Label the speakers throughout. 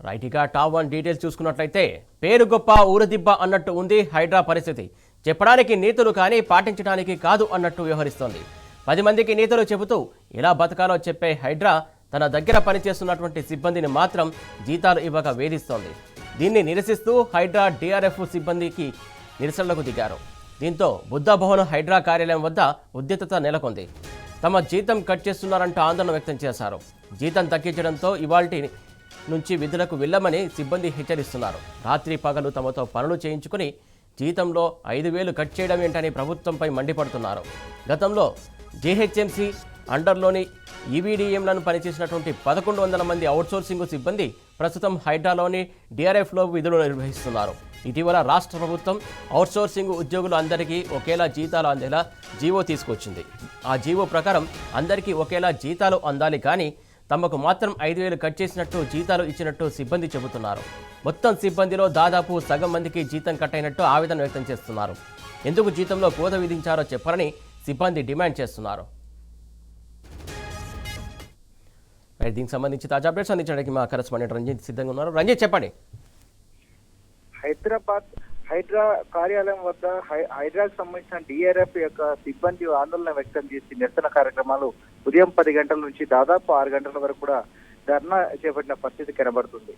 Speaker 1: Right ఇక top 1 details చూసుకున్నట్లయితే పేరు గొప్ప ఊరు దిబ్బ అన్నట్టు ఉంది హైడ్రా పరిస్థితి. చెప్పడానికి నీతులు కానీ పాటించడానికి కాదు అన్నట్టు వ్యవహరిస్తోంది. 10 మందికి నీతులు చెబుతూ ఎలా బతకాలో చెప్పే హైడ్రా తన దగ్గర పనిచేస్తున్నటువంటి సిబ్బందిని మాత్రం జీతాలు ఇవ్వక వేధిస్తోంది. దీన్ని నిరసిస్తూ హైడ్రా డిఆర్ఎఫ్ సిబ్బందికి నిరసనలకు దిగారు. దీంతో బుద్ధభవన్ హైడ్రా కార్యాలయం వద్ద ఉద్రిక్తత నెలకొంది. తమ జీతం కట్ చేస్తున్నారంటూ ఆందోళన వ్యక్తం చేశారు. జీతం తగ్గించడంతో ఇవాల్టి నుంచి విధులకు వెళ్లమని సిబ్బంది హెచ్చరిస్తున్నారు. రాత్రి పగలు తమతో పనులు చేయించుకుని జీతంలో 5,000 కట్ చేయడం ఏంటని ప్రభుత్వంపై మండిపడుతున్నారు. గతంలో జీహెచ్ఎంసీ అండర్లోని ఈవీడీఎంలను పనిచేసినటువంటి 1,100 మంది అవుట్సోర్సింగ్ సిబ్బంది ప్రస్తుతం హైడ్రాలోని డిఆర్ఎఫ్లో విధులు నిర్వహిస్తున్నారు. ఇటీవల రాష్ట్ర ప్రభుత్వం అవుట్సోర్సింగ్ ఉద్యోగులు అందరికీ ఒకేలా జీతాలు అందేలా జీవో తీసుకొచ్చింది. ఆ జీవో ప్రకారం అందరికీ ఒకేలా జీతాలు అందాలి, కానీ తమకు మాత్రం 5,000 కట్ చేసినట్టు జీతాలు ఇచ్చినట్టు సిబ్బంది చెబుతున్నారు. మొత్తం సిబ్బందిలో దాదాపు సగం మందికి జీతం కట్ అయినట్టు ఆవేదన వ్యక్తం చేస్తున్నారు. ఎందుకు జీతంలో కోత విధించారో చెప్పాలని సిబ్బంది డిమాండ్ చేస్తున్నారు. దీనికి సంబంధించి తాజా అప్డేట్స్ అందించడానికి మా కరెస్పాండెంట్ రంజిత్ సిద్ధంగా ఉన్నారు. రంజిత్, చెప్పండి.
Speaker 2: హైదరాబాద్ హైడ్రా కార్యాలయం వద్ద హైడ్రాకు సంబంధించిన డిఆర్ఎఫ్ యొక్క సిబ్బంది ఆందోళన వ్యక్తం చేసి నిరసన కార్యక్రమాలు ఉదయం 10 గంటల నుంచి దాదాపు 6 గంటల వరకు కూడా ధర్నా చేపట్టిన పరిస్థితి కనబడుతుంది.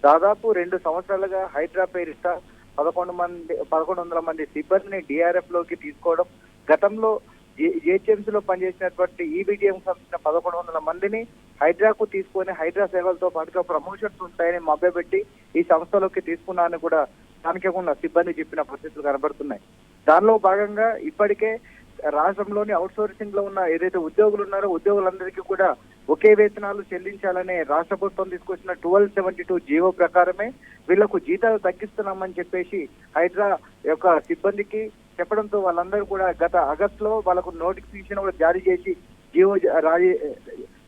Speaker 2: దాదాపు 2 సంవత్సరాలుగా హైడ్రా పేరిట 1,100 మంది సిబ్బందిని డిఆర్ఎఫ్ లోకి తీసుకోవడం, గతంలో జిహెచ్ఎంసీలో పనిచేసినటువంటి ఈబీటీఎం సంబంధించిన 1,100 మందిని హైడ్రాకు తీసుకొని హైడ్రా సేవలతో పాటుగా ప్రమోషన్స్ ఉంటాయని మభ్యపెట్టి ఈ సంస్థలోకి తీసుకున్నారని కూడా స్థానికంగా ఉన్న సిబ్బంది చెప్పిన పరిస్థితులు కనబడుతున్నాయి. దానిలో భాగంగా ఇప్పటికే రాష్ట్రంలోని అవుట్సోర్సింగ్ లో ఉన్న ఏదైతే ఉద్యోగులు ఉన్నారో ఉద్యోగులందరికీ కూడా ఒకే వేతనాలు చెల్లించాలనే రాష్ట్ర ప్రభుత్వం తీసుకొచ్చిన 1272 జీవో ప్రకారమే వీళ్లకు జీతాలు తగ్గిస్తున్నామని చెప్పేసి హైడ్రా యొక్క సిబ్బందికి చెప్పడంతో వాళ్ళందరూ కూడా గత ఆగస్టులో వాళ్ళకు నోటిఫికేషన్ కూడా జారీ చేసి జీవో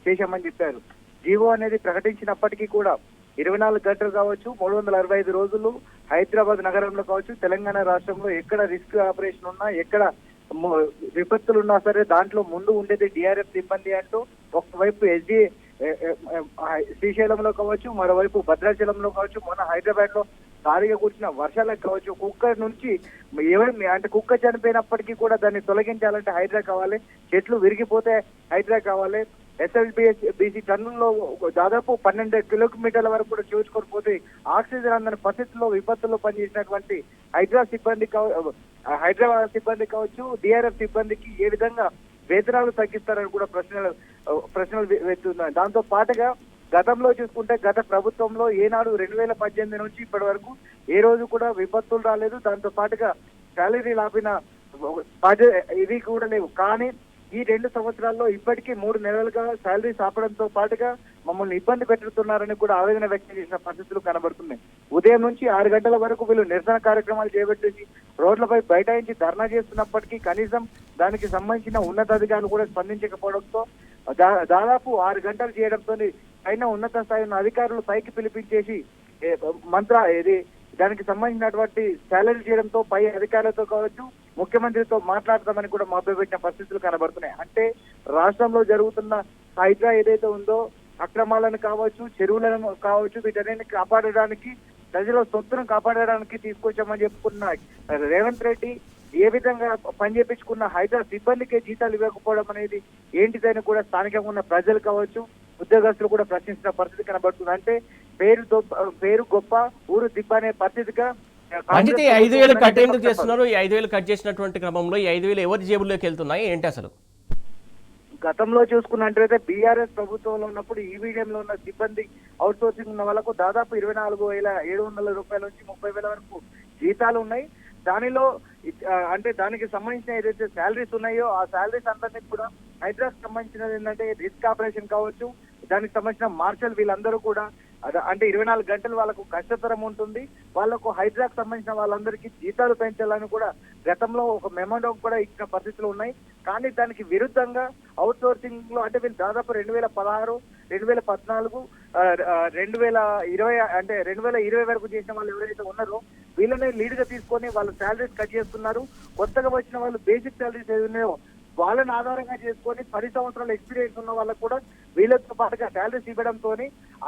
Speaker 2: చేశామని చెప్పారు. జీవో అనేది ప్రకటించినప్పటికీ కూడా 24 గంటలు కావచ్చు, 365 రోజులు హైదరాబాద్ నగరంలో కావచ్చు, తెలంగాణ రాష్ట్రంలో ఎక్కడ రిస్క్ ఆపరేషన్ ఉన్నా, ఎక్కడ విపత్తులు ఉన్నా సరే దాంట్లో ముందు ఉండేది డిఆర్ఎఫ్ సిబ్బంది అంటూ ఒకవైపు శ్రీశైలంలో కావచ్చు, మరోవైపు భద్రాచలంలో కావచ్చు, మొన్న హైదరాబాద్ లో భారీగా కూర్చున్న వర్షాలకు కావచ్చు, కుక్క నుంచి అంటే కుక్క చనిపోయినప్పటికీ కూడా దాన్ని తొలగించాలంటే హైడ్రా కావాలి, చెట్లు విరిగిపోతే హైడ్రా కావాలి. ఎస్ఎల్బిసి టన్నుల్లో దాదాపు 12 కిలోమీటర్ల వరకు కూడా చూసుకొని పోతే ఆక్సిజన్ అందని పరిస్థితుల్లో విపత్తుల్లో పనిచేసినటువంటి హైదరాబాద్ సిబ్బంది కావచ్చు, డిఆర్ఎఫ్ సిబ్బందికి ఏ విధంగా వేతనాలు తగ్గిస్తారని కూడా ప్రశ్నలు వెళ్తున్నాయి. దాంతో పాటుగా గతంలో చూసుకుంటే గత ప్రభుత్వంలో ఏనాడు 2018 నుంచి ఇప్పటి వరకు ఏ రోజు కూడా విపత్తులు రాలేదు. దాంతో పాటుగా శాలరీలు ఆపిన ఇవి కూడా లేవు. కానీ ఈ 2 సంవత్సరాల్లో ఇప్పటికీ 3 నెలలుగా శాలరీస్ ఆపడంతో పాటుగా మమ్మల్ని ఇబ్బంది పెట్టుతున్నారని కూడా ఆవేదన వ్యక్తం చేసిన పరిస్థితులు కనబడుతున్నాయి. ఉదయం నుంచి 6 గంటల వరకు వీళ్ళు నిరసన కార్యక్రమాలు చేపట్టేసి రోడ్లపై బైఠాయించి ధర్నా చేస్తున్నప్పటికీ కనీసం దానికి సంబంధించిన ఉన్నతాధికారులు కూడా స్పందించకపోవడంతో దాదాపు 6 గంటలు చేయడంతో పైన ఉన్నత స్థాయి ఉన్న అధికారులు పైకి పిలిపించేసి దానికి సంబంధించినటువంటి శాలరీ చేయడంతో పై అధికారులతో కావచ్చు, ముఖ్యమంత్రితో మాట్లాడతామని కూడా మభ్యపెట్టిన పరిస్థితులు కనబడుతున్నాయి. అంటే రాష్ట్రంలో జరుగుతున్న హైడ్రా ఏదైతే ఉందో అక్రమాలను కావచ్చు, చెరువులను కావచ్చు, వీటన్నిటిని కాపాడడానికి, ప్రజల సొత్తును కాపాడడానికి తీసుకొచ్చామని చెప్పుకున్న రేవంత్ రెడ్డి ఏ విధంగా పనిచేపించుకున్న హైడ్రా సిబ్బందికే జీతాలు ఇవ్వకపోవడం అనేది ఏంటిదని కూడా స్థానికంగా ఉన్న ప్రజలు కావచ్చు, ఉద్యోగస్తులు కూడా ప్రశ్నించిన పరిస్థితి కనబడుతుంది. అంటే పేరు గొప్ప ఊరు దిబ్బ అనే పరిస్థితిగా
Speaker 1: 5,000 కట్ ఎందుకు చేస్తున్నారు? ఈ 5,000 కట్ చేసినటువంటి క్రమంలో ఈ 5,000 ఎవరి జేబుల్లోకి వెళ్తున్నాయి ఏంటి అసలు?
Speaker 2: గతంలో చూసుకున్నట్లయితే బీఆర్ఎస్ ప్రభుత్వంలో ఉన్నప్పుడు ఈవీడీఎంలో ఉన్న సిబ్బంది అవుట్సోర్సింగ్ ఉన్న వాళ్ళకు దాదాపు 24,700 రూపాయల నుంచి 30,000 వరకు జీతాలు ఉన్నాయి. దానిలో అంటే దానికి సంబంధించిన ఏదైతే శాలరీస్ ఉన్నాయో ఆ శాలరీస్ అందరినీ కూడా హైడ్రాకి సంబంధించినది ఏంటంటే రిస్క్ ఆపరేషన్ కావచ్చు, దానికి సంబంధించిన మార్షల్ వీళ్ళందరూ కూడా అంటే 24 గంటలు వాళ్ళకు కష్టతరం ఉంటుంది. వాళ్ళకు హైడ్రాకి సంబంధించిన వాళ్ళందరికీ జీతాలు పెంచాలని కూడా గతంలో ఒక మెమోండో కూడా ఇచ్చిన పరిస్థితులు ఉన్నాయి. కానీ దానికి విరుద్ధంగా అవుట్ సోర్సింగ్ లో అంటే వీళ్ళు దాదాపు 2016, 2014, 2020 అంటే 2020 వరకు చేసిన వాళ్ళు ఎవరైతే ఉన్నారో వీళ్ళని లీడ్ గా తీసుకొని వాళ్ళ శాలరీస్ కట్ చేస్తున్నారు. కొత్తగా వచ్చిన వాళ్ళు బేసిక్ శాలరీస్ ఏది ఉన్నాయో వాళ్ళని ఆధారంగా చేసుకొని 10 సంవత్సరాల ఎక్స్పీరియన్స్ ఉన్న వాళ్ళకు కూడా వీళ్ళతో పాటుగా శాలరీస్ ఇవ్వడంతో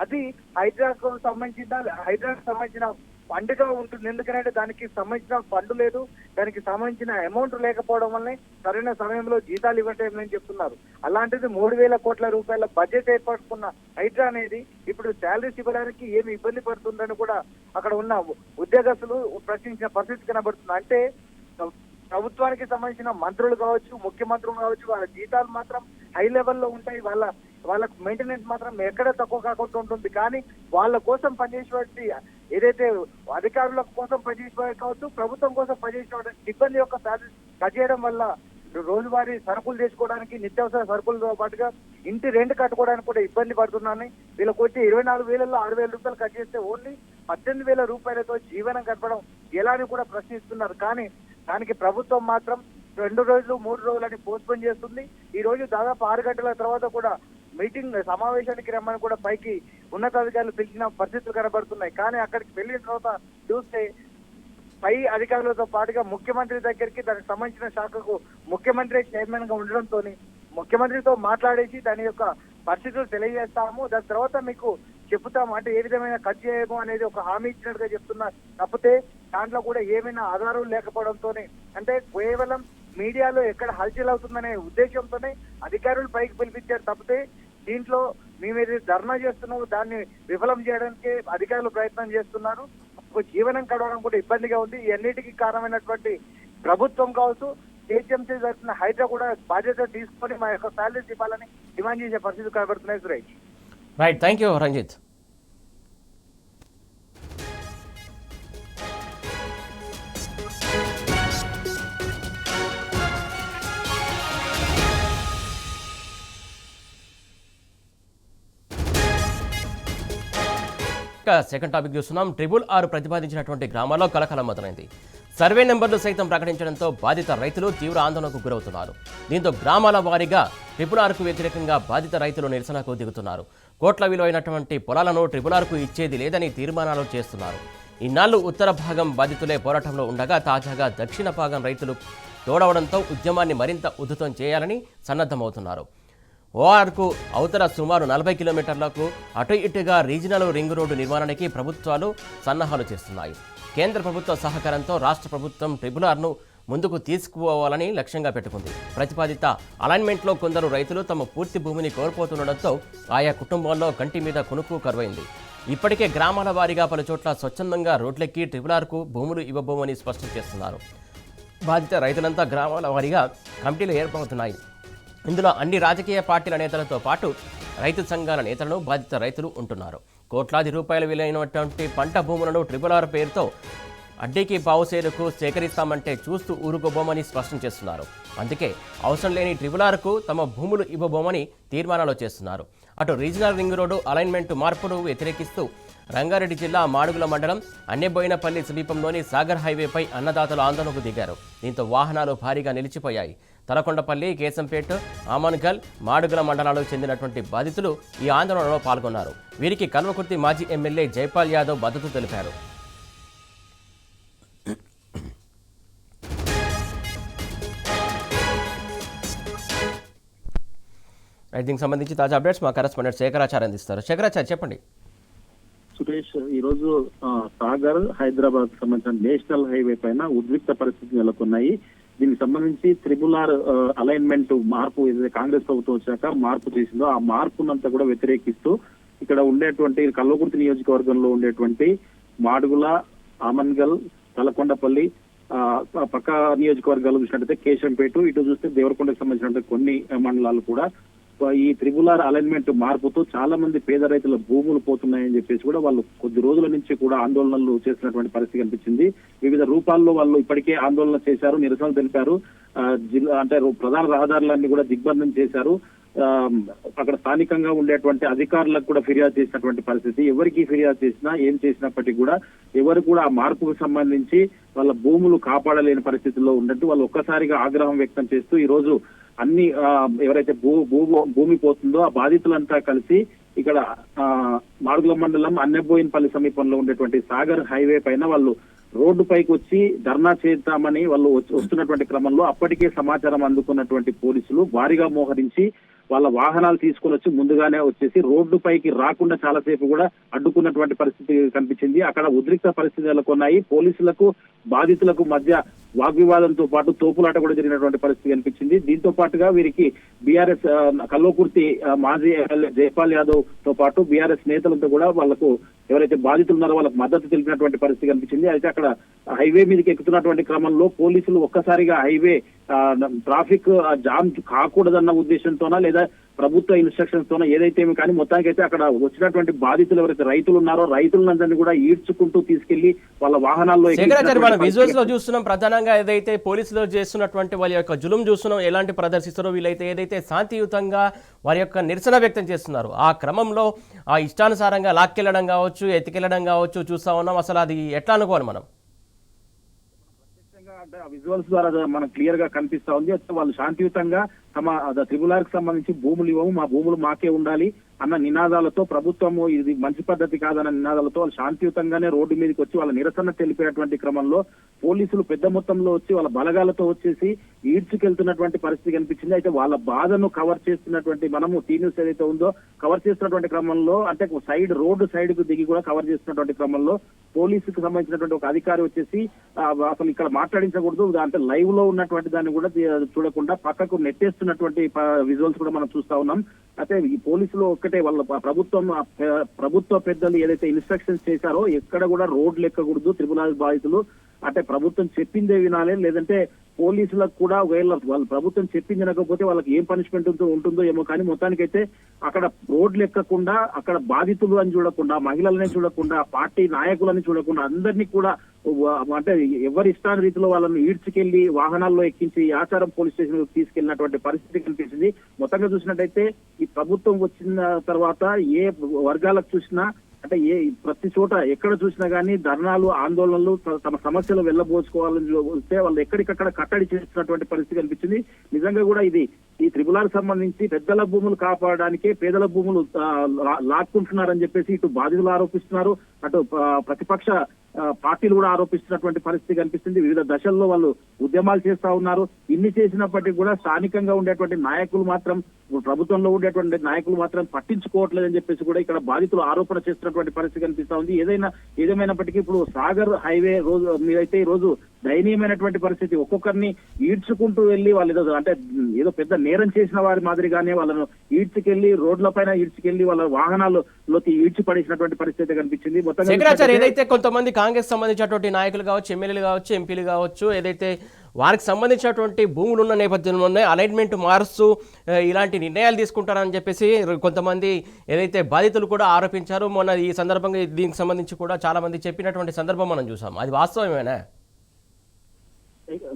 Speaker 2: అది హైడ్రాకు సంబంధించిన ఫండ్గా ఉంటుంది. ఎందుకంటే దానికి సంబంధించిన ఫండ్ లేదు, దానికి సంబంధించిన అమౌంట్ లేకపోవడం వల్లనే సరైన సమయంలో జీతాలు ఇవ్వటం అని చెప్తున్నారు. అలాంటిది 3,000 కోట్ల రూపాయల బడ్జెట్ ఏర్పడుతున్న హైడ్రా అనేది ఇప్పుడు శాలరీస్ ఇవ్వడానికి ఏమి ఇబ్బంది పడుతుందని కూడా అక్కడ ఉన్న ఉద్యోగస్తులు ప్రశ్నించిన పరిస్థితి కనబడుతుంది. అంటే ప్రభుత్వానికి సంబంధించిన మంత్రులు కావచ్చు, ముఖ్యమంత్రులు కావచ్చు, వాళ్ళ జీతాలు మాత్రం హై లెవెల్లో ఉంటాయి. వాళ్ళకు మెయింటెనెన్స్ మాత్రం ఎక్కడ తక్కువ కాకుండా ఉంటుంది. కానీ వాళ్ళ కోసం పనిచేసేటువంటి ఏదైతే అధికారుల కోసం పనిచేసే కావచ్చు, ప్రభుత్వం కోసం పనిచేసే సిబ్బంది యొక్క శాలరీ కట్ చేయడం వల్ల రోజువారీ సరుకులు తెచ్చుకోవడానికి, నిత్యావసర సరుకులతో పాటుగా ఇంటి రెంట్ కట్టుకోవడానికి కూడా ఇబ్బంది పడుతున్నారని, వీళ్ళకి వచ్చి 24,000లో 6,000 రూపాయలు కట్ చేస్తే ఓన్లీ 18,000 రూపాయలతో జీవనం గడపడం ఎలా అని కూడా ప్రశ్నిస్తున్నారు. కానీ దానికి ప్రభుత్వం మాత్రం 2 రోజులు 3 రోజులని పోస్ట్పోన్ చేస్తుంది. ఈ రోజు దాదాపు 6 గంటల తర్వాత కూడా సమావేశానికి రమ్మని కూడా పైకి ఉన్నతాధికారులు పిలిచిన పరిస్థితులు కనబడుతున్నాయి. కానీ అక్కడికి వెళ్ళిన తర్వాత చూస్తే పై అధికారులతో పాటుగా ముఖ్యమంత్రి దగ్గరికి దానికి సంబంధించిన శాఖకు ముఖ్యమంత్రి చైర్మన్ గా ఉండడంతో ముఖ్యమంత్రితో మాట్లాడేసి దాని యొక్క పరిస్థితులు తెలియజేస్తాము, దాని తర్వాత మీకు చెప్తాము, అంటే ఏ విధమైన కట్ చేయము అనేది ఒక హామీ ఇచ్చినట్టుగా చెప్తున్నారు. తప్పితే దాంట్లో కూడా ఏమైనా ఆధారం లేకపోవడంతోనే, అంటే కేవలం మీడియాలో ఎక్కడ హల్చల్ అవుతుందనే ఉద్దేశంతోనే అధికారులు పైకి పిలిపించారు. తప్పితే దీంట్లో మేమేది ధర్నా చేస్తున్నాము దాన్ని విఫలం చేయడానికి అధికారులు ప్రయత్నం చేస్తున్నారు. జీవనం గడవడం కూడా ఇబ్బందిగా ఉంది. ఇవన్నిటికీ కారణమైనటువంటి ప్రభుత్వం కావచ్చు, హెచ్ఎంసీ జరిపిన హైడ్రా కూడా బాధ్యత తీసుకొని మా యొక్క శాలరీస్ ఇవ్వాలని డిమాండ్ చేసే పరిస్థితులు కనబడుతున్నాయి. Suresh,
Speaker 1: right, thank you Ranjith. Second topic చూస్తున్నాం. RRR ప్రతిపాదించినటువంటి గ్రామాల్లో కలకలం మొదలైంది. సర్వే నెంబర్లు సైతం ప్రకటించడంతో బాధిత రైతులు తీవ్ర ఆందోళనకు గురవుతున్నారు. దీంతో గ్రామాల వారీగా RRRకు వ్యతిరేకంగా బాధిత రైతులు నిరసనకు దిగుతున్నారు. కోట్ల విలువైనటువంటి పొలాలను RRRకు ఇచ్చేది లేదని తీర్మానాలు చేస్తున్నారు. ఇన్నాళ్లు ఉత్తర భాగం బాధితులే పోరాటంలో ఉండగా తాజాగా దక్షిణ భాగం రైతులు తోడవడంతో ఉద్యమాన్ని మరింత ఉధృతం చేయాలని సన్నద్ధమవుతున్నారు. ఓఆర్కు అవతల సుమారు 40 కిలోమీటర్లకు అటు ఇటుగా రీజనల్ రింగ్ రోడ్డు నిర్మాణానికి ప్రభుత్వాలు సన్నాహాలు చేస్తున్నాయి. కేంద్ర ప్రభుత్వ సహకారంతో రాష్ట్ర ప్రభుత్వం RRRను ముందుకు తీసుకుపోవాలని లక్ష్యంగా పెట్టుకుంది. ప్రతిపాదిత అలైన్మెంట్లో కొందరు రైతులు తమ పూర్తి భూమిని కోల్పోతుండటంతో ఆయా కుటుంబాల్లో కంటి మీద కునుకు కరువైంది. ఇప్పటికే గ్రామాల వారీగా పలుచోట్ల స్వచ్ఛందంగా రోడ్లెక్కి RRRకు భూములు ఇవ్వబోమని స్పష్టం చేస్తున్నారు. బాధిత రైతులంతా గ్రామాల వారీగా కమిటీలు ఏర్పడుతున్నాయి. ఇందులో అన్ని రాజకీయ పార్టీల నేతలతో పాటు రైతు సంఘాల నేతలను బాధిత రైతులు ఉంటున్నారు. కోట్లాది రూపాయలు విలువైనటువంటి పంట భూములను RRR పేరుతో అడ్డీకి పావుసేరుకు సేకరిస్తామంటే చూస్తూ ఊరుకోబోమని స్పష్టం చేస్తున్నారు. అందుకే అవసరం లేని RRRకు తమ భూములు ఇవ్వబోమని తీర్మానాలు చేస్తున్నారు. అటు రీజనల్ రింగ్ రోడ్డు అలైన్మెంట్ మార్పును వ్యతిరేకిస్తూ రంగారెడ్డి జిల్లా మాడుగుల మండలం అన్నెబోయినపల్లి సమీపంలోని సాగర్ హైవేపై అన్నదాతలు ఆందోళనకు దిగారు. దీంతో వాహనాలు భారీగా నిలిచిపోయాయి. తలకొండపల్లి, కేశంపేట్, ఆమన్గల్, మాడుగుల మండలాలకు చెందినటువంటి బాధితులు ఈ ఆందోళనలో పాల్గొన్నారు. వీరికి కల్వకుర్తి మాజీ ఎమ్మెల్యే జైపాల్ యాదవ్ మద్దతు తెలిపారు. దీనికి సంబంధించి తాజా అప్డేట్స్ మా కరెస్పాండెంట్ శేఖరాచార్య అందిస్తారు. శేఖరాచార్య, చెప్పండి.
Speaker 3: సురేష్, ఈ రోజు సాగర్ హైదరాబాద్ సంబంధించిన నేషనల్ హైవే పైన ఉద్రిక్త పరిస్థితులు నెలకొన్నాయి. దీనికి సంబంధించి RRR అలైన్మెంట్ మార్పు ఏదైతే కాంగ్రెస్ ప్రభుత్వం వచ్చాక మార్పు చేసిందో ఆ మార్పునంతా కూడా వ్యతిరేకిస్తూ ఇక్కడ ఉండేటువంటి కల్వకుర్తి నియోజకవర్గంలో ఉండేటువంటి మాడుగుల, ఆమన్గల్, తలకొండపల్లి, పక్క నియోజకవర్గాలు చూసినట్టయితే కేశంపేట, ఇటు చూస్తే దేవరకొండకు సంబంధించిన కొన్ని మండలాలు కూడా ఈ RRR అలైన్మెంట్ మార్పుతో చాలా మంది పేద రైతుల భూములు పోతున్నాయని చెప్పేసి కూడా వాళ్ళు కొద్ది రోజుల నుంచి కూడా ఆందోళనలు చేసినటువంటి పరిస్థితి కనిపించింది. వివిధ రూపాల్లో వాళ్ళు ఇప్పటికే ఆందోళన చేశారు, నిరసనలు తెలిపారు. జిల్లా అంటే ప్రధాన రహదారులన్నీ కూడా దిగ్బంధం చేశారు. అక్కడ స్థానికంగా ఉండేటువంటి అధికారులకు కూడా ఫిర్యాదు చేసినటువంటి పరిస్థితి. ఎవరికి ఫిర్యాదు చేసినా ఏం చేసినప్పటికీ కూడా ఎవరు కూడా ఆ మార్పుకు సంబంధించి వాళ్ళ భూములు కాపాడలేని పరిస్థితుల్లో ఉన్నట్టు వాళ్ళు ఒక్కసారిగా ఆగ్రహం వ్యక్తం చేస్తూ ఈ రోజు అన్ని ఎవరైతే భూమి పోతుందో ఆ బాధితులంతా కలిసి ఇక్కడ మాడుగుల మండలం అన్నెబోయినపల్లి సమీపంలో ఉండేటువంటి సాగర్ హైవే పైన వాళ్ళు రోడ్డు పైకి వచ్చి ధర్నా చేద్దామని వాళ్ళు వస్తున్నటువంటి క్రమంలో అప్పటికే సమాచారం అందుకున్నటువంటి పోలీసులు భారీగా మోహరించి వాళ్ళ వాహనాలు తీసుకొని వచ్చి ముందుగానే వచ్చేసి రోడ్డు పైకి రాకుండా చాలాసేపు కూడా అడ్డుకున్నటువంటి పరిస్థితి కనిపించింది. అక్కడ ఉద్రిక్త పరిస్థితులు నెలకొన్నాయి. పోలీసులకు బాధితులకు మధ్య వాగ్వివాదంతో పాటు తోపులాట కూడా జరిగినటువంటి పరిస్థితి కనిపించింది. దీంతో పాటుగా వీరికి బీఆర్ఎస్ కల్వకుర్తి మాజీ ఎమ్మెల్యే జైపాల్ యాదవ్ తో పాటు బీఆర్ఎస్ నేతలతో కూడా వాళ్లకు ఎవరైతే బాధితులు ఉన్నారో వాళ్ళకు మద్దతు తెలిపినటువంటి పరిస్థితి కనిపించింది. అయితే అక్కడ హైవే మీదకి ఎక్కుతున్నటువంటి క్రమంలో పోలీసులు ఒక్కసారిగా హైవే ట్రాఫిక్ జామ్ కాకూడదన్న ఉద్దేశంతోనా లేదా ప్రభుత్వ ఇన్స్ట్రక్షన్స్ తోనా ఏదైతే కానీ మొత్తానికైతే అక్కడ వచ్చినటువంటి బాధితులు ఎవరైతే రైతులు ఉన్నారో రైతులందరినీ కూడా ఈడ్చుకుంటూ తీసుకెళ్లి వాళ్ళ వాహనాల్లో
Speaker 1: విజువల్స్ లో చూస్తున్నాం. ప్రధానంగా ఏదైతే పోలీసులు చేస్తున్నటువంటి వాళ్ళ యొక్క జులుం చూస్తున్నాం, ఎలాంటి ప్రదర్శిస్తారో వీళ్ళైతే ఏదైతే శాంతియుతంగా వారి యొక్క నిరసన వ్యక్తం చేస్తున్నారు ఆ క్రమంలో ఆ ఇష్టానుసారంగా లాక్కెళ్లడం కావచ్చు, ఎత్తికెళ్లడం కావచ్చు చూస్తా ఉన్నాం. అసలు అది ఎట్లా అనుకోవాలి మనం?
Speaker 3: అంటే ఆ విజువల్స్ ద్వారా మనకు క్లియర్ గా కనిపిస్తా ఉంది. వాళ్ళు శాంతియుతంగా తమ త్రిబుల్ కి సంబంధించి భూములు ఇవ్వము, మా భూములు మాకే ఉండాలి అన్న నినాదాలతో, ప్రభుత్వము ఇది మంచి పద్ధతి కాదన్న నినాదాలతో వాళ్ళు శాంతియుతంగానే రోడ్డు మీదకి వచ్చి వాళ్ళ నిరసన తెలిపేటువంటి క్రమంలో పోలీసులు పెద్ద మొత్తంలో వచ్చి వాళ్ళ బలగాలతో వచ్చేసి ఈడ్చుకెళ్తున్నటువంటి పరిస్థితి కనిపించింది. అయితే వాళ్ళ బాధను కవర్ చేస్తున్నటువంటి మనము టీ న్యూస్ ఏదైతే ఉందో కవర్ చేస్తున్నటువంటి క్రమంలో అంటే సైడ్ రోడ్డు సైడ్ కు దిగి కూడా కవర్ చేస్తున్నటువంటి క్రమంలో పోలీసుకు సంబంధించినటువంటి ఒక అధికారి వచ్చేసి అసలు ఇక్కడ మాట్లాడించకూడదు అంటే లైవ్ లో ఉన్నటువంటి దాన్ని కూడా చూడకుండా పక్కకు నెట్టేస్తున్నటువంటి విజువల్స్ కూడా మనం చూస్తా ఉన్నాం. అయితే ఈ పోలీసులు ఒక్కటే వాళ్ళ ప్రభుత్వ పెద్దలు ఏదైతే ఇన్స్ట్రక్షన్స్ చేశారో ఎక్కడ కూడా రోడ్లు ఎక్కకూడదు, త్రిపుల్ బాధితులు అంటే ప్రభుత్వం చెప్పిందే వినాలి, లేదంటే పోలీసులకు కూడా ఒకవేళ వాళ్ళు ప్రభుత్వం చెప్పింది వినకపోతే వాళ్ళకి ఏం పనిష్మెంట్ ఉంటుందో ఏమో, కానీ మొత్తానికైతే అక్కడ రోడ్లు ఎక్కకుండా అక్కడ బాధితులు అని చూడకుండా, మహిళలని చూడకుండా, పార్టీ నాయకులని చూడకుండా అందరినీ కూడా అంటే ఎవరి ఇష్టాన రీతిలో వాళ్ళని ఈడ్చుకెళ్లి వాహనాల్లో ఎక్కించి ఆచారం పోలీస్ స్టేషన్ తీసుకెళ్లినటువంటి పరిస్థితి కనిపిస్తుంది. మొత్తంగా చూసినట్టయితే ఈ ప్రభుత్వం వచ్చిన తర్వాత ఏ వర్గాలకు చూసినా అంటే ప్రతి చోట ఎక్కడ చూసినా గానీ ధర్నాలు, ఆందోళనలు, తమ సమస్యలు వెళ్ళబోచుకోవాలని వస్తే వాళ్ళు ఎక్కడికక్కడ కట్టడి చేస్తున్నటువంటి పరిస్థితి కనిపించింది. నిజంగా కూడా ఇది ఈ త్రిపుల్ ఆర్ సంబంధించి పెద్దల భూములు కాపాడడానికే పేదల భూములు లాక్కుంటున్నారని చెప్పేసి ఇటు బాధితులు ఆరోపిస్తున్నారు, అటు ప్రతిపక్ష పార్టీలు కూడా ఆరోపిస్తున్నటువంటి పరిస్థితి కనిపిస్తుంది. వివిధ దశల్లో వాళ్ళు ఉద్యమాలు చేస్తా ఉన్నారు. ఇన్ని చేసినప్పటికీ కూడా స్థానికంగా ఉండేటువంటి నాయకులు మాత్రం, ప్రభుత్వంలో ఉండేటువంటి నాయకులు మాత్రం పట్టించుకోవట్లేదని చెప్పేసి కూడా ఇక్కడ బాధితులు ఆరోపణ చేస్తున్నటువంటి పరిస్థితి కనిపిస్తా ఉంది. ఏదేమైనప్పటికీ ఇప్పుడు సాగర్ హైవే రోజు మీరైతే ఈ రోజు దయనీయమైనటువంటి పరిస్థితి. ఒక్కొక్కరిని ఈడ్చుకుంటూ వెళ్లి వాళ్ళు అంటే ఏదో పెద్ద నేరం చేసిన వారి మాదిరిగానే వాళ్ళను ఈడ్చుకెళ్లి రోడ్ల పైన ఈడ్చుకెళ్లి వాళ్ళ వాహనాల్లోకి ఈడ్చి పడేసినటువంటి పరిస్థితి కనిపించింది.
Speaker 1: మొత్తంగా ఏదైతే కొంతమంది కాంగ్రెస్ సంబంధించినటువంటి నాయకులు కావచ్చు, ఎమ్మెల్యేలు కావచ్చు, ఎంపీలు కావచ్చు, ఏదైతే వారికి సంబంధించినటువంటి భూములు ఉన్న నేపథ్యంలోనే అలైన్మెంట్ మారుస్తూ ఇలాంటి నిర్ణయాలు తీసుకుంటారని చెప్పేసి కొంతమంది ఏదైతే బాధితులు కూడా ఆరోపించారు. మొన్న ఈ సందర్భంగా దీనికి సంబంధించి కూడా చాలా మంది చెప్పినటువంటి సందర్భం మనం చూసాం. అది వాస్తవమేనా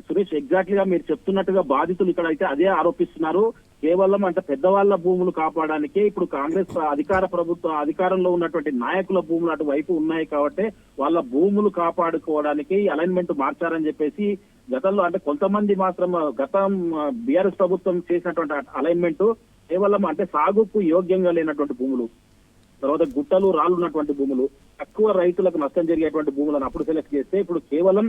Speaker 3: సురేష్? ఎగ్జాక్ట్లీగా మీరు చెప్తున్నట్టుగా బాధితులు ఇక్కడ అయితే అదే ఆరోపిస్తున్నారు. కేవలం అంటే పెద్దవాళ్ల భూములు కాపాడడానికే ఇప్పుడు కాంగ్రెస్ అధికారంలో ఉన్నటువంటి నాయకుల భూములు అటువైపు ఉన్నాయి కాబట్టి వాళ్ళ భూములు కాపాడుకోవడానికి అలైన్మెంట్ మార్చారని చెప్పేసి గతంలో అంటే కొంతమంది మాత్రం గతం బీఆర్ఎస్ ప్రభుత్వం చేసినటువంటి అలైన్మెంట్ కేవలం అంటే సాగుకు యోగ్యంగా లేనటువంటి భూములు, తర్వాత గుట్టలు రాళ్ళు ఉన్నటువంటి భూములు, తక్కువ రైతులకు నష్టం జరిగేటువంటి భూములను అప్పుడు సెలెక్ట్ చేస్తే ఇప్పుడు కేవలం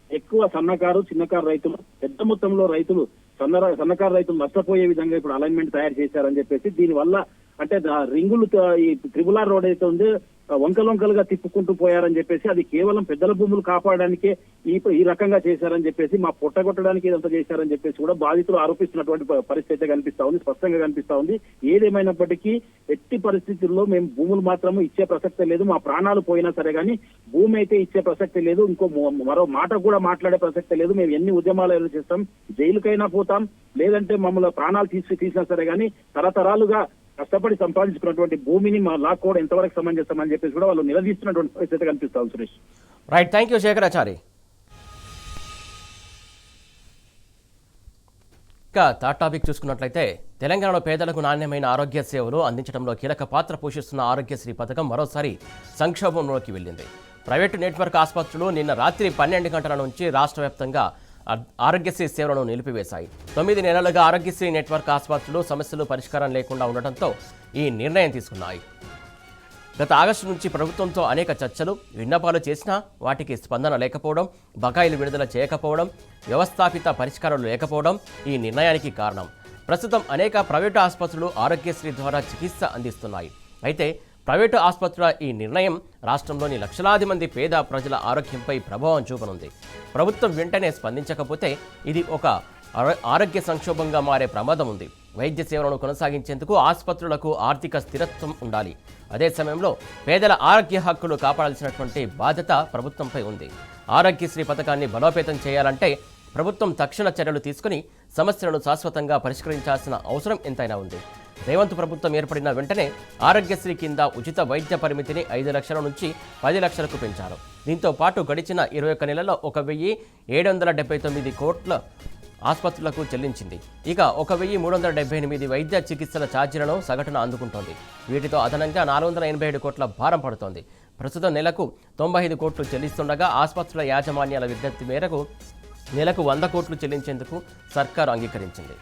Speaker 3: ఎక్కువ సన్నకారు, చిన్నకారు రైతులు, పెద్ద మొత్తంలో రైతులు, సన్నకారు రైతులు నష్టపోయే విధంగా ఇప్పుడు అలైన్మెంట్ తయారు చేశారని చెప్పేసి దీనివల్ల అంటే రింగులు ఈ త్రిపుల్ ఆర్ రోడ్ అయితే ఉంది వంకలుగా తిప్పుకుంటూ పోయారని చెప్పేసి అది కేవలం పెద్దల భూములు కాపాడడానికే ఈ రకంగా చేశారని చెప్పేసి మా పొట్టగొట్టడానికి ఇదంతా చేశారని చెప్పేసి కూడా బాధితులు ఆరోపిస్తున్నటువంటి పరిస్థితి కనిపిస్తా ఉంది, స్పష్టంగా కనిపిస్తా ఉంది. ఏదేమైనప్పటికీ ఎట్టి పరిస్థితుల్లో మేము భూములు మాత్రం ఇచ్చే ప్రసక్తే లేదు, మా ప్రాణాలు పోయినా సరే కానీ భూమి అయితే ఇచ్చే ప్రసక్తే లేదు, ఇంకో మరో మాట కూడా మాట్లాడే ప్రసక్తే లేదు. మేము ఎన్ని ఉద్యమాలు చేస్తాం, జైలుకైనా పోతాం, లేదంటే మమ్మల్ని ప్రాణాలు తీసినా సరే కానీ తరతరాలుగా కష్టపడి సంపాదించుకున్నటువంటి భూమిని మా లాక్కోవడం ఎంతవరకు సమంజసమని చెప్పేసి కూడా వాళ్ళు నిలదీస్తున్నటువంటి పరిస్థితి కనిపిస్తాం. Suresh
Speaker 1: right, thank you Shekarachari. ఇక థర్డ్ టాపిక్ చూసుకున్నట్లయితే తెలంగాణలో పేదలకు నాణ్యమైన ఆరోగ్య సేవలు అందించడంలో కీలక పాత్ర పోషిస్తున్న ఆరోగ్యశ్రీ పథకం మరోసారి సంక్షోభంలోకి వెళ్ళింది. ప్రైవేటు నెట్వర్క్ ఆసుపత్రులు నిన్న రాత్రి 12 గంటల నుంచి రాష్ట్ర వ్యాప్తంగా ఆరోగ్యశ్రీ సేవలను నిలిపివేశాయి. 9 నెలలుగా ఆరోగ్యశ్రీ నెట్వర్క్ ఆసుపత్రులు సమస్యలు పరిష్కారం లేకుండా ఉండటంతో ఈ నిర్ణయం తీసుకున్నాయి. గత ఆగస్టు నుంచి ప్రభుత్వంతో అనేక చర్చలు విన్నపాలు చేసినా వాటికి స్పందన లేకపోవడం, బకాయిలు విడుదల చేయకపోవడం, వ్యవస్థాపిత పరిష్కారాలు లేకపోవడం ఈ నిర్ణయానికి కారణం. ప్రస్తుతం అనేక ప్రైవేటు ఆసుపత్రులు ఆరోగ్యశ్రీ ద్వారా చికిత్స అందిస్తున్నాయి. అయితే ప్రైవేటు ఆసుపత్రుల ఈ నిర్ణయం రాష్ట్రంలోని లక్షలాది మంది పేద ప్రజల ఆరోగ్యంపై ప్రభావం చూపనుంది. ప్రభుత్వం వెంటనే స్పందించకపోతే ఇది ఒక ఆరోగ్య సంక్షోభంగా మారే ప్రమాదం ఉంది. వైద్య సేవలను కొనసాగించేందుకు ఆసుపత్రులకు ఆర్థిక స్థిరత్వం ఉండాలి. అదే సమయంలో పేదల ఆరోగ్య హక్కులు కాపాడాల్సినటువంటి బాధ్యత ప్రభుత్వంపై ఉంది. ఆరోగ్యశ్రీ పథకాన్ని బలోపేతం చేయాలంటే ప్రభుత్వం తక్షణ చర్యలు తీసుకుని సమస్యలను శాశ్వతంగా పరిష్కరించాల్సిన అవసరం ఎంతైనా ఉంది. రేవంత్ ప్రభుత్వం ఏర్పడిన వెంటనే ఆరోగ్యశ్రీ కింద ఉచిత వైద్య పరిమితిని 5 లక్షల నుంచి 10 లక్షలకు పెంచారు. దీంతో పాటు గడిచిన 21 నెలల్లో 1,779 కోట్ల ఆసుపత్రులకు చెల్లించింది. ఇక 1,378 వైద్య చికిత్సల ఛార్జీలను సగటున అందుకుంటోంది. వీటితో అదనంగా 487 కోట్ల భారం పడుతోంది. ప్రస్తుతం నెలకు 95 కోట్లు చెల్లిస్తుండగా ఆసుపత్రుల యాజమాన్యాల విజ్ఞప్తి మేరకు నెలకు 100 కోట్లు చెల్లించేందుకు సర్కారు అంగీకరించింది.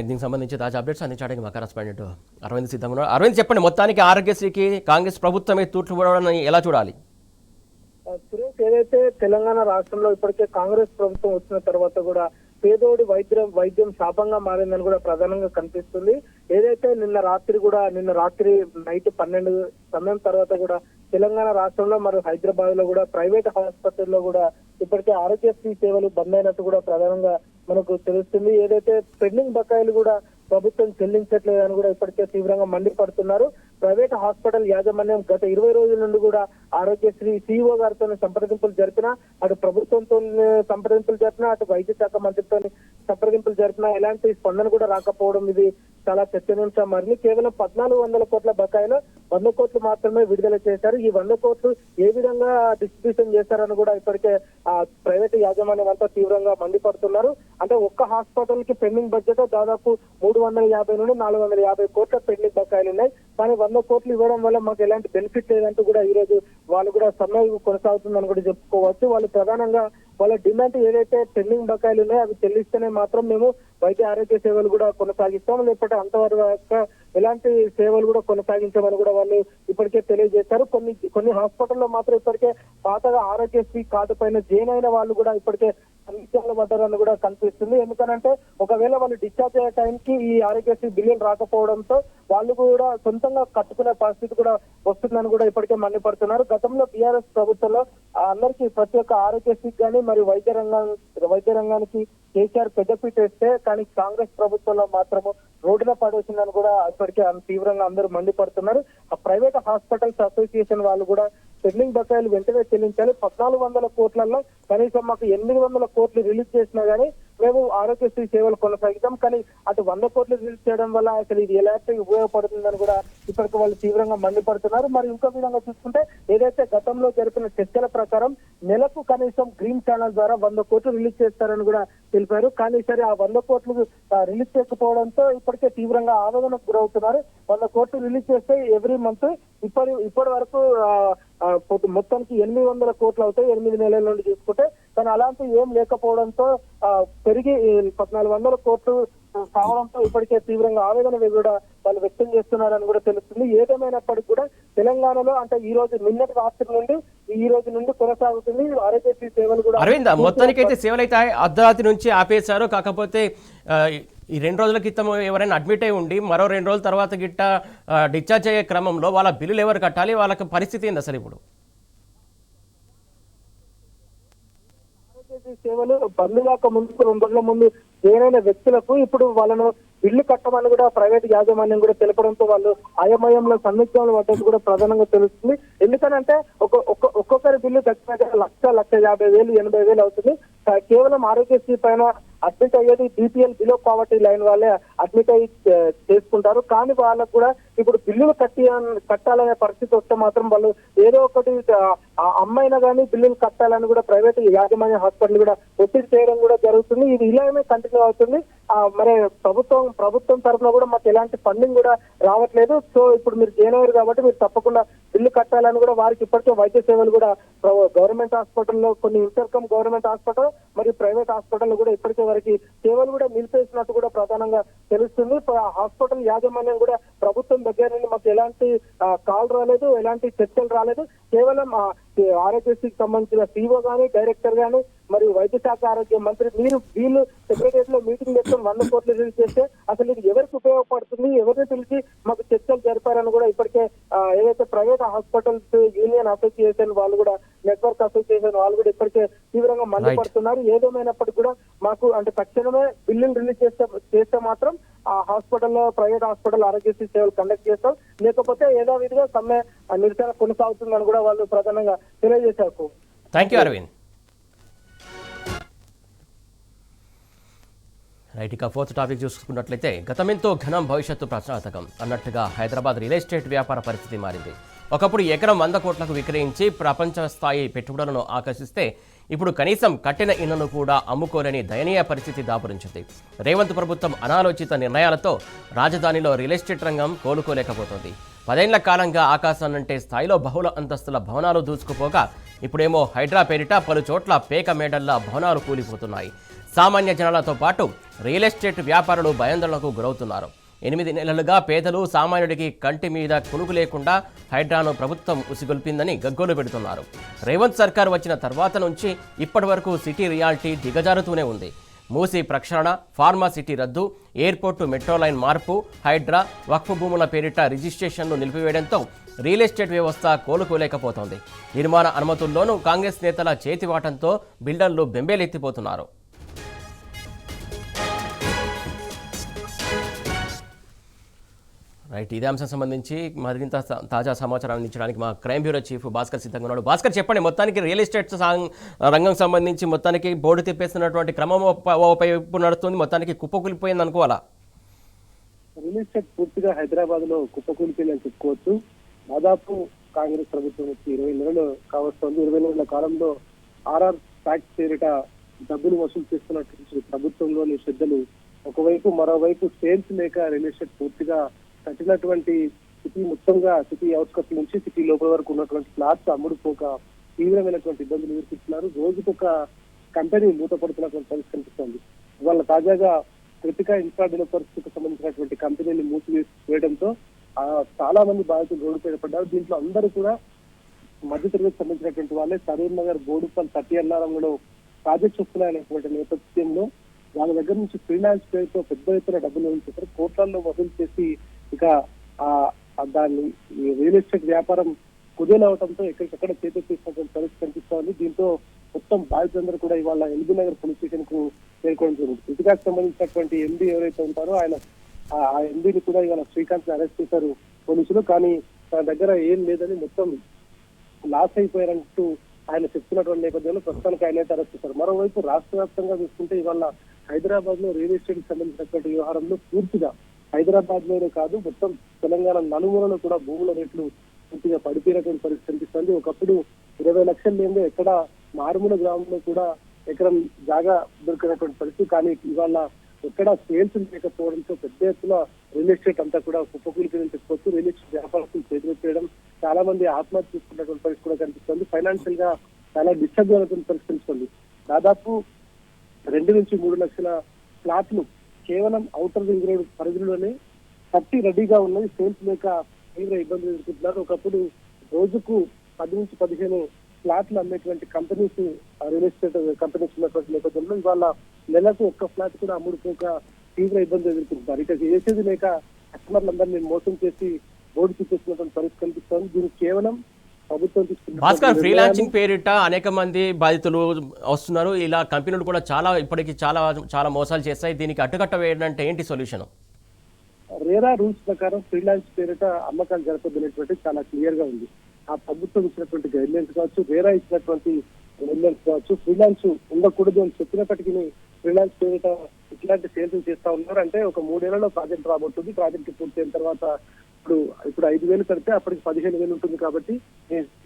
Speaker 1: దీనికి సంబంధించి తాజా అప్డేట్స్ అందించడానికి మా కరెస్పాండెంట్ అరవింద్ సిద్ధంగా ఉన్నారు. అరవింద్, చెప్పండి, మొత్తానికి ఆరోగ్యశ్రీకి కాంగ్రెస్ ప్రభుత్వమే తూట్లు పడడం ఎలా చూడాలి?
Speaker 4: సురేష్, ఏదైతే తెలంగాణ రాష్ట్రంలో ఇప్పటికే కాంగ్రెస్ ప్రభుత్వం వచ్చిన తర్వాత కూడా పేదోడి వైద్యం శాపంగా మారిందని కూడా ప్రధానంగా కనిపిస్తుంది. ఏదైతే నిన్న రాత్రి నైట్ 12 సమయం తర్వాత కూడా తెలంగాణ రాష్ట్రంలో మరియు హైదరాబాద్ లో కూడా ప్రైవేట్ ఆసుపత్రుల్లో కూడా ఇప్పటికే ఆరోగ్యశ్రీ సేవలు బంద్ అయినట్టు కూడా ప్రధానంగా మనకు తెలుస్తుంది. ఏదైతే పెండింగ్ బకాయిలు కూడా ప్రభుత్వం చెల్లించట్లేదని కూడా ఇప్పటికే తీవ్రంగా మండిపడుతున్నారు. ప్రైవేట్ హాస్పిటల్ యాజమాన్యం గత 20 రోజుల నుండి కూడా ఆరోగ్యశ్రీ సీఈఓ గారితో సంప్రదింపులు జరిపినా, అటు ప్రభుత్వంతో సంప్రదింపులు జరిపినా, అటు వైద్య శాఖ మంత్రితో సంప్రదింపులు జరిపినా ఎలాంటి స్పందన కూడా రాకపోవడం ఇది చాలా చర్చనీయాంశం మారింది. కేవలం 1,400 కోట్ల బకాయిలు 100 కోట్లు మాత్రమే విడుదల చేశారు. ఈ 100 కోట్లు ఏ విధంగా డిస్ట్రిబ్యూషన్ చేశారని కూడా ఇప్పటికే ఆ ప్రైవేట్ యాజమాన్యం అంతా తీవ్రంగా మండిపడుతున్నారు. అంటే ఒక్క హాస్పిటల్ కి పెండింగ్ బడ్జెట్ దాదాపు 350 నుండి 450 కోట్ల పెండింగ్ బకాయిలు ఉన్నాయి. కానీ 100 కోట్లు ఇవ్వడం వల్ల మాకు ఎలాంటి బెనిఫిట్ లేదంటూ కూడా ఈ రోజు వాళ్ళు కూడా సమ్మె కొనసాగుతుందని కూడా చెప్పుకోవచ్చు. వాళ్ళు ప్రధానంగా వాళ్ళ డిమాండ్ ఏదైతే పెండింగ్ బకాయిలు ఉన్నాయో అవి చెల్లిస్తేనే మాత్రం మేము వైద్య ఆరోగ్య సేవలు కూడా కొనసాగిస్తాం, లేకపోతే అంతవరకు ఎలాంటి సేవలు కూడా కొనసాగించమని కూడా వాళ్ళు ఇప్పటికే తెలియజేశారు. కొన్ని హాస్పిటల్లో మాత్రం ఇప్పటికే పాతగా ఆరోగ్యశ్రీ కార్డు పైన జైన్ అయిన వాళ్ళు కూడా ఇప్పటికే సమస్యలు పడ్డారని కూడా కనిపిస్తుంది. ఎందుకనంటే ఒకవేళ వాళ్ళు డిశ్చార్జ్ అయ్యే టైంకి ఈ ఆరోగ్యశ్రీ బిల్లులు రాకపోవడంతో వాళ్ళు కూడా సొంతంగా కట్టుకునే పరిస్థితి కూడా వస్తుందని కూడా ఇప్పటికే మండిపడుతున్నారు. గతంలో టీఆర్ఎస్ ప్రభుత్వంలో అందరికీ ప్రతి ఒక్క ఆరోగ్యశ్రీకి కానీ మరియు వైద్య రంగానికి కేసీఆర్ పెద్దపీట వేస్తే, కానీ కాంగ్రెస్ ప్రభుత్వంలో మాత్రము రోడ్డున పడేసిందని కూడా ఇప్పటికే తీవ్రంగా అందరూ మండిపడుతున్నారు. ఆ ప్రైవేట్ హాస్పిటల్స్ అసోసియేషన్ వాళ్ళు కూడా పెండింగ్ బకాయిలు వెంటనే చెల్లించాలి. 1,400 కోట్లలో కనీసం మాకు 800 కోట్లు రిలీజ్ చేసినా గానీ మేము ఆరోగ్యశ్రీ సేవలు కొనసాగిద్దాం. కానీ అటు 100 కోట్లు రిలీజ్ చేయడం వల్ల అసలు ఇది ఎలాంటి ఉపయోగపడుతుందని కూడా ఇప్పటికి వాళ్ళు తీవ్రంగా మండిపడుతున్నారు. మరి ఇంకో విధంగా చూసుకుంటే ఏదైతే గతంలో జరిపిన చర్చల ప్రకారం నెలకు కనీసం గ్రీన్ ఛానల్ ద్వారా 100 కోట్లు రిలీజ్ చేస్తారని కూడా తెలిపారు. కానీ సరే ఆ 100 కోట్లు రిలీజ్ చేయకపోవడంతో ఇప్పటికే తీవ్రంగా ఆవేదనకు గురవుతున్నారు. 100 కోట్లు రిలీజ్ చేస్తే ఎవ్రీ మంత్ ఇప్పటి వరకు మొత్తానికి 800 కోట్లు అవుతాయి 8 నెలల నుండి చూసుకుంటే. కానీ అలాంటి ఏం లేకపోవడంతో పెరిగి 1,400 కోట్లు కావడంతో ఇప్పటికే తీవ్రంగా ఆవేదన కూడా వాళ్ళు వ్యక్తం చేస్తున్నారని కూడా తెలుస్తుంది. ఏదేమైనప్పటికీ కూడా తెలంగాణలో అంటే నిన్నటి రాత్రి నుండి ఈ రోజు నుండి కొనసాగుతుంది ఆరోగ్యశ్రీ సేవలు కూడా.
Speaker 1: అరవింద్, మొత్తానికైతే సేవలు అయితే అర్ధరాత్రి నుంచి ఆపేశారు. కాకపోతే ఈ 2 రోజుల క్రితం ఎవరైనా అడ్మిట్ అయి ఉండి మరో 2 రోజుల తర్వాత గిట్ట డిశ్చార్జ్ అయ్యే క్రమంలో వాళ్ళ బిల్లులు ఎవరు కట్టాలి? వాళ్ళకి పరిస్థితి ఏంది అసలు ఇప్పుడు?
Speaker 4: సేవలు బంద్ కాక ముందు 2 రోజుల ముందు ఏదైనా వ్యక్తులకు ఇప్పుడు వాళ్ళను బిల్లు కట్టమని కూడా ప్రైవేట్ యాజమాన్యం కూడా తెలపడంతో వాళ్ళు అయమయంలో సందిగ్ధంలో పడ్డది కూడా ప్రధానంగా తెలుస్తుంది. ఎందుకనంటే ఒక్కొక్కరి బిల్లు దగ్గర 1,50,000, 80,000, 80,000 అవుతుంది. కేవలం ఆరోగ్యశ్రీ పైన అడ్మిట్ అయ్యేది బీపీఎల్ బిలో పావర్టీ లైన్ వాళ్ళే అడ్మిట్ అయ్యి చేసుకుంటారు. కానీ వాళ్ళకు కూడా ఇప్పుడు బిల్లులు కట్టాలనే పరిస్థితి వస్తే మాత్రం వాళ్ళు ఏదో ఒకటి అమ్మాయినా కానీ బిల్లులు కట్టాలని కూడా ప్రైవేట్ యాజమాన్య హాస్పిటల్ కూడా ఒత్తిడి చేయడం కూడా జరుగుతుంది. ఇది ఇలానే కంటిన్యూ అవుతుంది. మరి ప్రభుత్వం తరఫున కూడా మాకు ఎలాంటి ఫండింగ్ కూడా రావట్లేదు. సో ఇప్పుడు మీరు జైనవారు కాబట్టి మీరు తప్పకుండా బిల్లు కట్టాలని కూడా వారికి ఇప్పటికే వైద్య సేవలు కూడా గవర్నమెంట్ హాస్పిటల్లో కొన్ని ఇంటర్కమ్ గవర్నమెంట్ హాస్పిటల్ మరియు ప్రైవేట్ హాస్పిటల్ కూడా ఇప్పటికే వారికి సేవలు కూడా నిలిపేసినట్టు కూడా ప్రధానంగా తెలుస్తుంది. హాస్పిటల్ యాజమాన్యం కూడా ప్రభుత్వం దగ్గర నుండి మాకు ఎలాంటి కాల్ రాలేదు, ఎలాంటి చర్చలు రాలేదు. కేవలం ఆరోగ్యశ్రీకి సంబంధించిన సీఓ గానీ డైరెక్టర్ గానీ మరియు వైద్య శాఖ ఆరోగ్య మంత్రి వీళ్ళు సెక్రటరియట్ లో మీటింగ్ పెట్టుకుని 100 కోట్లు రిలీజ్ చేస్తే అసలు ఇది ఎవరికి ఉపయోగపడుతుంది, ఎవరిని పిలిచి మాకు చర్చలు జరిపారని కూడా ఇప్పటికే ఏదైతే ప్రైవేట్ హాస్పిటల్స్ యూనియన్ అసోసియేషన్ వాళ్ళు కూడా నెట్వర్క్ అసోసియేషన్ వాళ్ళు కూడా ఇప్పటికే తీవ్రంగా మండిపడుతున్నారు. ఏదేమైనప్పటికీ కూడా మాకు అంటే తక్షణమే బిల్లులు రిలీజ్ చేస్తే మాత్రం ఆ హాస్పిటల్లో ప్రైవేట్ హాస్పిటల్ ఆరోగ్యశ్రీ సేవలు కండక్ట్ చేస్తాం, లేకపోతే యథావిధిగా సమ్మె నిరసన కొనసాగుతుందని కూడా వాళ్ళు ప్రధానంగా తెలియజేశారు.
Speaker 1: Thank you Aravind. రైట్, ఇక ఫోర్త్ టాపిక్ చూసుకున్నట్లయితే గతమెంతో ఘనం భవిష్యత్తు ప్రశ్నార్థకం అన్నట్టుగా హైదరాబాద్ రియల్ ఎస్టేట్ వ్యాపార పరిస్థితి మారింది. ఒకప్పుడు ఎకరం 100 కోట్లకు విక్రయించి ప్రపంచ స్థాయి పెట్టుబడులను ఆకర్షిస్తే ఇప్పుడు కనీసం కట్టిన ఇళ్లను కూడా అమ్ముకోలేని దయనీయ పరిస్థితి దాపురించింది. రేవంత్ ప్రభుత్వం అనాలోచిత నిర్ణయాలతో రాజధానిలో రియల్ ఎస్టేట్ రంగం కోలుకోలేకపోతోంది. 10 ఏళ్ల కాలంగా ఆకాశాన్నంటే స్థాయిలో బహుళ అంతస్తుల భవనాలు దూసుకుపోగా ఇప్పుడేమో హైడ్రా పేరిట పలు చోట్ల పేక మేడల్లా భవనాలు కూలిపోతున్నాయి. సామాన్య జనాలతో పాటు రియల్ ఎస్టేట్ వ్యాపారులు భయాందోళనకు గురవుతున్నారు. 8 నెలలుగా పేదలు సామాన్యుడికి కంటి మీద కునుకు లేకుండా హైడ్రాను ప్రభుత్వం ఉసిగొల్పిందని గగ్గోలు పెడుతున్నారు. రేవంత్ సర్కార్ వచ్చిన తర్వాత నుంచి ఇప్పటి వరకు సిటీ రియాలిటీ దిగజారుతూనే ఉంది. మూసీ ప్రక్షాళన, ఫార్మా సిటీ రద్దు, ఎయిర్పోర్టు మెట్రో లైన్ మార్పు, హైడ్రా, వక్ఫ్ భూముల పేరిట రిజిస్ట్రేషన్లు నిలిపివేయడంతో రియల్ ఎస్టేట్ వ్యవస్థ కోలుకోలేకపోతోంది. నిర్మాణ అనుమతుల్లోనూ కాంగ్రెస్ నేతల చేతివాటంతో బిల్డర్లు బెంబేలెత్తిపోతున్నారు. రైట్, ఇదే అంశం సంబంధించి మరింత తాజా సమాచారం అందించడానికి మా క్రైమ్ బ్యూరో చీఫ్ భాస్కర్ సిద్ధంగా ఉన్నాడు. భాస్కర్, చెప్పండి, మొత్తానికి రియల్ ఎస్టేట్ రంగం సంబంధించి మొత్తానికి బోర్డు తిప్పేస్తున్నటువంటి క్రమం వైపు నడుస్తుంది, మొత్తానికి కుప్పకూలిపోయింది అనుకోవాలా?
Speaker 5: రియల్ ఎస్టేట్ పూర్తిగా హైదరాబాద్ లో కుప్పకూలిపోయిందని చెప్పుకోవచ్చు. దాదాపు కాంగ్రెస్ ప్రభుత్వం వచ్చి 20 నెలలు కావస్తోంది. 20 నెలల కాలంలో ఆర్ఆర్ ట్యాక్స్ పేరిట డబ్బులు వసూలు చేస్తున్నటువంటి ప్రభుత్వంలోని శ్రద్ధలు ఒకవైపు, మరోవైపు సేల్స్ లేక రియల్ ఎస్టేట్ పూర్తిగా కట్టినటువంటి సిటీ మొత్తంగా సిటీ అవుట్స్కట్స్ నుంచి సిటీ లోపల వరకు ఉన్నటువంటి ఫ్లాట్స్ అమ్ముడుపోక తీవ్రమైనటువంటి ఇబ్బందులు ఎదుర్కొంటున్నారు. రోజుకొక కంపెనీ మూతపడుతున్నటువంటి పరిస్థితి కనిపిస్తోంది. ఇవాళ తాజాగా కృతికా ఇన్ఫ్రా డెవలపర్స్ కు సంబంధించినటువంటి కంపెనీని మూసివేయడంతో చాలా మంది బాధితులు రోడ్డుపై పడ్డారు. దీంట్లో అందరూ కూడా మధ్యతరగతికి సంబంధించినటువంటి వాళ్ళే. సరూర్ నగర్, బోడుపల్, తట్టియన్నారంలో ప్రాజెక్ట్స్ వస్తున్నాయనేటువంటి నేపథ్యంలో వాళ్ళ దగ్గర నుంచి ఫ్రీలాన్స్ పేరుతో పెద్ద ఎత్తున డబ్బులు వదిలించారు. కోట్లలో వసూలు చేసి ఇక దాన్ని రియల్ ఎస్టేట్ వ్యాపారం కుదేలవడంతో ఎక్కడికక్కడ చేపట్టేసినటువంటి పరిస్థితి కనిపిస్తోంది. దీంతో మొత్తం బాధితులందరూ కూడా ఇవాళ ఎల్బీ నగర్ పోలీస్ స్టేషన్ కు చేరుకోవడం జరిగింది. కృతికాకు సంబంధించినటువంటి ఎండీ ఎవరైతే ఉంటారో ఆ ఎండీని కూడా ఇవాళ శ్రీకాంత్ అరెస్ట్ చేశారు పోలీసులు. కానీ తన దగ్గర ఏం లేదని మొత్తం లాస్ అయిపోయారంటూ ఆయన చెప్తున్నటువంటి నేపథ్యంలో ప్రస్తుతానికి ఆయన అరెస్ట్ చేశారు. మరోవైపు రాష్ట్ర వ్యాప్తంగా చూసుకుంటే ఇవాళ హైదరాబాద్ లో రియల్ ఎస్టేట్ సంబంధించినటువంటి వ్యవహారంలో పూర్తిగా హైదరాబాద్ లోనే కాదు మొత్తం తెలంగాణ నలుమూలలో కూడా భూముల రేట్లు పూర్తిగా పడిపోయినటువంటి పరిస్థితి కనిపిస్తుంది. ఒకప్పుడు 20 లక్షలు లేదో ఎక్కడ మారుమూల గ్రామంలో కూడా ఎకరం జాగా దొరికినటువంటి పరిస్థితి. కానీ ఇవాళ ఎక్కడ సేల్స్ లేకపోవడంతో పెద్ద ఎత్తున రియల్ ఎస్టేట్ అంతా కూడా కుప్పకూలిపోయిందని చెప్పుకోవచ్చు. రియల్ ఎస్టేట్ వ్యాపారస్తులు చేతులు చేయడం, చాలా మంది ఆత్మహత్య చేసుకున్నటువంటి పరిస్థితి కూడా కనిపిస్తుంది. ఫైనాన్షియల్ గా చాలా డిస్టర్బ్ అయినటువంటి పరిస్థితి కనిపిస్తుంది. దాదాపు 2 నుంచి 3 లక్షల ఫ్లాట్లు కేవలం ఔటర్ రింగ్ రోడ్ పరిధిలోనే కట్టి రెడీగా ఉన్నది. సేల్స్ లేక తీవ్ర ఇబ్బందులు ఎదుర్కొంటున్నారు. ఒకప్పుడు రోజుకు 10 నుంచి 15 ఫ్లాట్లు అమ్మేటువంటి కంపెనీస్ రియల్ ఎస్టేట్ కంపెనీస్ ఉన్నటువంటి నేపథ్యంలో ఇవాళ నెలకు ఒక్క ఫ్లాట్ కూడా అమ్ముడుపోక తీవ్ర ఇబ్బందులు ఎదుర్కొంటున్నారు. ఇక చేసేది లేక కస్టమర్లందరినీ మోసం చేసి బోర్డు చూపిస్తున్నటువంటి పరిస్థితి కనిపిస్తోంది. దీనికి కేవలం ప్రభుత్వం తీసుకున్న
Speaker 1: భాస్కర్, ఫ్రీలాన్సింగ్ పేరిట అనేక మంది బాధితులు వస్తున్నారు. ఇలా కంపెనీలు కూడా ఇప్పటికీ చాలా మోసాలు చేస్తాయి. దీనికి అడ్డుకట్ట వేయడం అంటే ఏంటి సొల్యూషన్?
Speaker 5: రేరా రూల్స్ ప్రకారం ఫ్రీలాన్స్ పేరిట అమ్మకాలు జరపదనేటువంటి చాలా క్లియర్ గా ఉంది. ఆ ప్రభుత్వం ఇచ్చినటువంటి గైడ్ లైన్స్ కావచ్చు, రేరా ఇచ్చినటువంటి గైడ్ లైన్స్ కావచ్చు, ఫ్రీలాన్స్ ఉండకూడదు అని చెప్పినప్పటికీ ఫ్రీలాన్స్ పేరిట ఇట్లాంటి సేల్స్ చేస్తా ఉన్నారు. అంటే ఒక 3 ఏళ్లలో ప్రాజెక్ట్ రాబోతుంది. ప్రాజెక్ట్ పూర్తయిన తర్వాత ఇప్పుడు 5,000 కడితే అప్పటికి 15,000 ఉంటుంది. కాబట్టి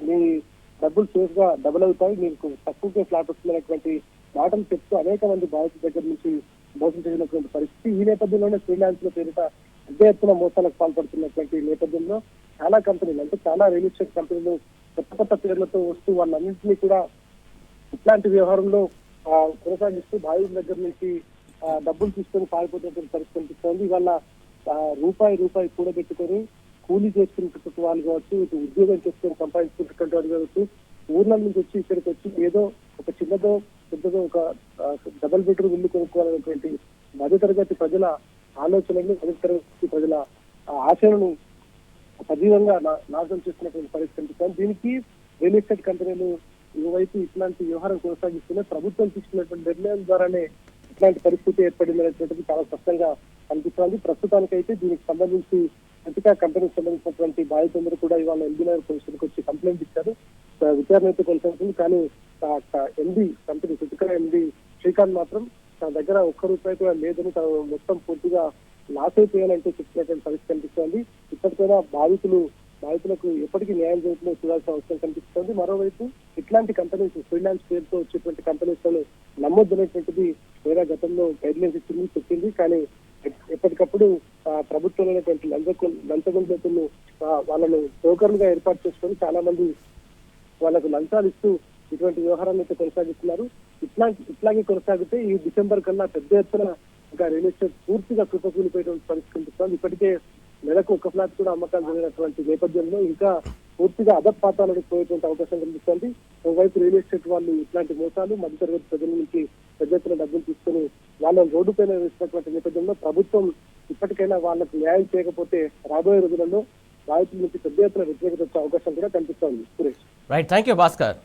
Speaker 5: మీ డబ్బులు సేఫ్ గా డబుల్ అవుతాయి, మీకు తక్కువకే ఫ్లాట్ వస్తున్నటువంటి మాటలు చెప్తూ అనేక మంది బాధితుల దగ్గర నుంచి మోసం చేసినటువంటి పరిస్థితి. ఈ నేపథ్యంలోనే ఫ్రీలాన్స్ లో పేరిట పెద్ద ఎత్తున మోసాలకు పాల్పడుతున్నటువంటి నేపథ్యంలో చాలా కంపెనీలు, అంటే చాలా రియల్ ఎస్టేట్ కంపెనీలు కొత్త పేర్లతో వస్తూ వాళ్ళన్నింటినీ కూడా ఇట్లాంటి వ్యవహారంలో కొనసాగిస్తూ బాధితుల దగ్గర నుంచి డబ్బులు తీసుకొని పారిపోతున్నటువంటి పరిస్థితి కనిపిస్తోంది. ఇవాళ రూపాయి కూడబెట్టుకొని కూలీ చేసుకున్నటువంటి వాళ్ళు కావచ్చు, ఇటు ఉద్యోగం చేసుకొని సంపాదించుకున్నటువంటి వాళ్ళు కావచ్చు, ఊర్ల నుంచి వచ్చి ఇక్కడికి వచ్చి ఏదో ఒక చిన్నదో పెద్దదో ఒక డబుల్ బెడ్రూమ్ ఇల్లు కొనుక్కోవాలనేటువంటి మధ్యతరగతి ప్రజల ఆలోచనలు, మధ్యతరగతి ప్రజల ఆశలను సజీవంగా నాశనం చేస్తున్నటువంటి పరిస్థితి కనిపిస్తుంది. దీనికి రియల్ ఎస్టేట్ కంపెనీలు ఓవైపు ఇట్లాంటి వ్యవహారం కొనసాగిస్తూనే ప్రభుత్వం తీసుకున్నటువంటి నిర్ణయం ద్వారానే ఇట్లాంటి పరిస్థితి ఏర్పడింది అనేటువంటిది చాలా స్పష్టంగా కనిపిస్తోంది. ప్రస్తుతానికైతే దీనికి సంబంధించి ప్రతిగా కంపెనీకి సంబంధించినటువంటి బాధితులందరూ కూడా ఇవాళ ఎల్బీనగర్ పోలీసులకు వచ్చి కంప్లైంట్ ఇచ్చారు. విచారణ అయితే కొనసాగుతుంది. కానీ ఎండి కంపెనీ ప్రతిగా ఎండి శ్రీకాంత్ మాత్రం తన దగ్గర ₹1 కూడా లేదని, తను మొత్తం పూర్తిగా లాస్ అయిపోయాలంటూ చెప్తున్నటువంటి పరిస్థితి కనిపిస్తోంది. ఇప్పటికైనా బాధితులకు ఎప్పటికీ న్యాయం జరుగుతుందో చూడాల్సిన అవసరం కనిపిస్తోంది. మరోవైపు ఇట్లాంటి కంపెనీస్ ఫ్రీలాన్స్ పేరుతో వచ్చేటువంటి కంపెనీస్ లను నమ్మొద్దనేటువంటిది వేరే గతంలో గైడ్ లైన్స్ చెప్పింది. కానీ ఎప్పటికప్పుడు ప్రభుత్వం అనేటువంటి లంచగొండలను వాళ్ళను టోకర్లుగా ఏర్పాటు చేసుకొని చాలా మంది వాళ్ళకు లంచాలు ఇస్తూ ఇటువంటి వ్యవహారాన్ని అయితే కొనసాగిస్తున్నారు. ఇట్లాగే కొనసాగితే ఈ డిసెంబర్ కన్నా పెద్ద ఎత్తున ఇంకా రియల్ ఎస్టేట్ పూర్తిగా కుప్పకూలిపోయేటువంటి పరిస్థితి కనిపిస్తోంది. ఇప్పటికే నెలకు 1 ఫ్లాట్ కూడా అమ్మకాలు జరిగినటువంటి నేపథ్యంలో ఇంకా పూర్తిగా అధపాతాలకు పోయేటువంటి అవకాశం కనిపిస్తోంది. ఒకవైపు రియల్ ఎస్టేట్ వాళ్ళు ఇట్లాంటి మోసాలు మధ్యతరగతి ప్రజల నుంచి పెద్ద ఎత్తున డబ్బులు తీసుకుని వాళ్ళని రోడ్డు పైన వేసినటువంటి నేపథ్యంలో ప్రభుత్వం ఇప్పటికైనా వాళ్ళకు న్యాయం చేయకపోతే రాబోయే రోజులలో బాధితుల నుంచి పెద్ద ఎత్తున వ్యతిరేకత వచ్చే అవకాశం కూడా కనిపిస్తోంది. Suresh,
Speaker 1: right, thank you Bhaskar.